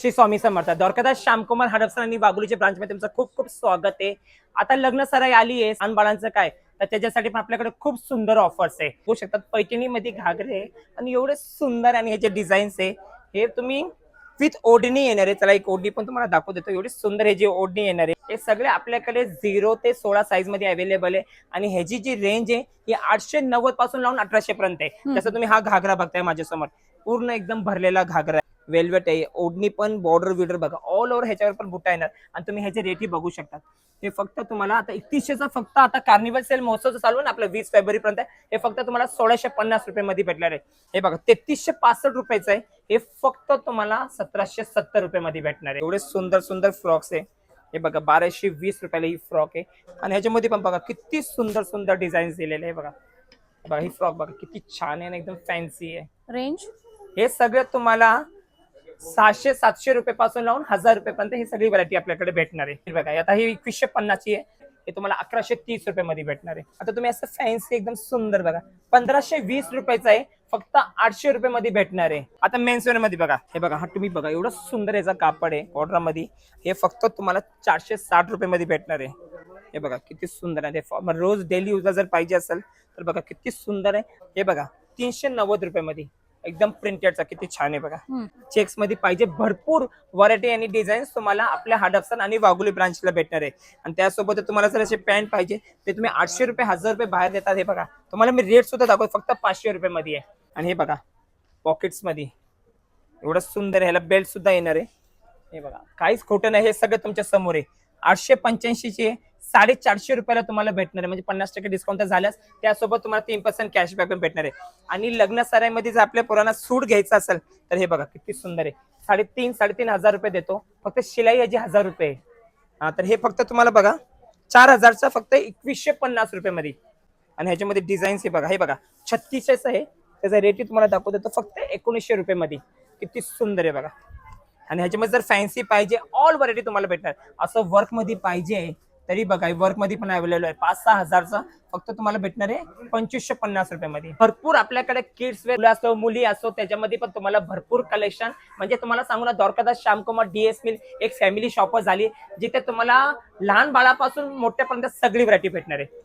श्री स्वामी समर्थ. द्वारकादास श्यामकुमार हडपसर आणि वाघोलीच्या ब्रांचमध्ये तुमचं खूप खूप स्वागत आहे. आता लग्न सराई आली आहे, लहान बाळांचं काय, तर त्याच्यासाठी पण आपल्याकडे खूप सुंदर ऑफर्स आहे. बघू शकतात पैठणी मध्ये घागरे आहे आणि एवढे सुंदर आणि ह्याचे डिझाईन्स आहे. हे तुम्ही विथ ओढणी येणार आहे. चला एक ओढणी पण तुम्हाला दाखवू देतो. एवढी सुंदर हे जी ओढणी येणार आहे, हे सगळे आपल्याकडे 0 ते 16 साईज मध्ये अवेलेबल आहे. आणि ह्याची जी रेंज आहे ही 890 पासून लावून 1800 पर्यंत आहे. जसं तुम्ही हा घागरा बघताय माझ्यासमोर, पूर्ण एकदम भरलेला घागरा आहे, वेल्वेट आहे. ओढणी पण बॉर्डर विडर बघा, ऑल ओव्हर ह्याच्यावर पण बुट्टा येणार. आणि तुम्ही ह्याचे रेटही बघू शकता. हे फक्त तुम्हाला आता 3100चा, फक्त आता कार्निवल सेल महोत्सव चालू आहे ना आपलं 20 फेब्रुवारी पर्यंत, हे फक्त तुम्हाला 1650 रुपये मध्ये भेटणार आहे. हे बघा 3365 रुपयाचं आहे, हे फक्त तुम्हाला 1770 रुपये मध्ये भेटणार आहे. एवढे सुंदर सुंदर फ्रॉक्स आहे. हे बघा 1220 रुपयाला ही फ्रॉक आहे. आणि ह्याच्यामध्ये पण बघा किती सुंदर सुंदर डिझाईन दिलेले आहे. बघा ही फ्रॉक बघा किती छान आहे आणि एकदम फॅन्सी आहे. रेंज हे सगळं तुम्हाला 600-700 रुपये पासून लावून 1000 रुपये पर्यंत ही सगळी व्हरायटी आपल्याकडे भेटणार आहे. बघा आता ही 2150 ची आहे, हे तुम्हाला 1130 रुपये मध्ये भेटणार आहे. आता तुम्ही असं फॅन्सी एकदम सुंदर बघा 1520 रुपयाचा आहे, फक्त 800 रुपये मध्ये भेटणार आहे. आता मेन्सवेअर मध्ये बघा, हे बघा हा तुम्ही बघा एवढं सुंदर याचा कापड आहे ऑर्डर मध्ये, हे फक्त तुम्हाला 460 रुपये मध्ये भेटणार आहे. हे बघा किती सुंदर आहे. रोज डेली यूजला जर पाहिजे असेल तर बघा किती सुंदर आहे. हे बघा 390 रुपये मध्ये एकदम प्रिंटेडचा, किती छान आहे बघा. चेक्स मध्ये पाहिजे, भरपूर व्हरायटी आणि डिझाईन तुम्हाला आपल्या हडपसर आणि वाघोली ब्रांचला भेटणार आहे. आणि त्यासोबत तुम्हाला जर असे पॅन्ट पाहिजे ते तुम्ही 800 रुपये 1000 रुपये बाहेर देतात. हे बघा तुम्हाला मी रेट सुद्धा दाखवतो, फक्त 500 रुपये मध्ये आहे. आणि हे बघा पॉकेट्स मध्ये एवढं सुंदर, ह्याला बेल्ट सुद्धा येणार आहे. हे बघा काहीच खोटं नाही, हे सगळं तुमच्या समोर आहे. 885 चे 450 रुपयाला तुम्हाला भेटणार आहे, म्हणजे 50% डिस्काउंट झाल्यास त्यासोबत तुम्हाला 3% कॅशबॅक पण भेटणार आहे. आणि लग्न सराईमध्ये जर आपल्या पोरांना सूट घ्यायचा असेल तर हे बघा किती सुंदर आहे. 3,500 रुपये देतो, फक्त शिलाई याची 1000 रुपये आहे. हा तर हे फक्त तुम्हाला बघा 4000चा फक्त 2150 रुपये मध्ये. आणि ह्याच्यामध्ये डिझाईन्स हे बघा, हे बघा 3600 आहे, त्याचा रेट तुम्हाला दाखवतो तो फक्त 1900 रुपये मध्ये. किती सुंदर आहे बघा. आणि ह्याच्यामध्ये जर फॅन्सी पाहिजे ऑल व्हरायटी तुम्हाला भेटणार. असं वर्क मध्ये पाहिजे तरी बघा वर्क मध्ये पण अवेलेबल आहे. 5-6 हजारचा फक्त तुम्हाला भेटणार आहे 2550 रुपये मध्ये. भरपूर आपल्याकडे किड्स वेअर असो, मुली असो, त्याच्यामध्ये पण तुम्हाला भरपूर कलेक्शन. म्हणजे तुम्हाला सांगू ना, द्वारकादास श्यामकुमार DS मिल एक फॅमिली शॉप झाली, जिथे तुम्हाला लहान बाळापासून मोठ्यापर्यंत सगळी व्हरायटी भेटणार आहे.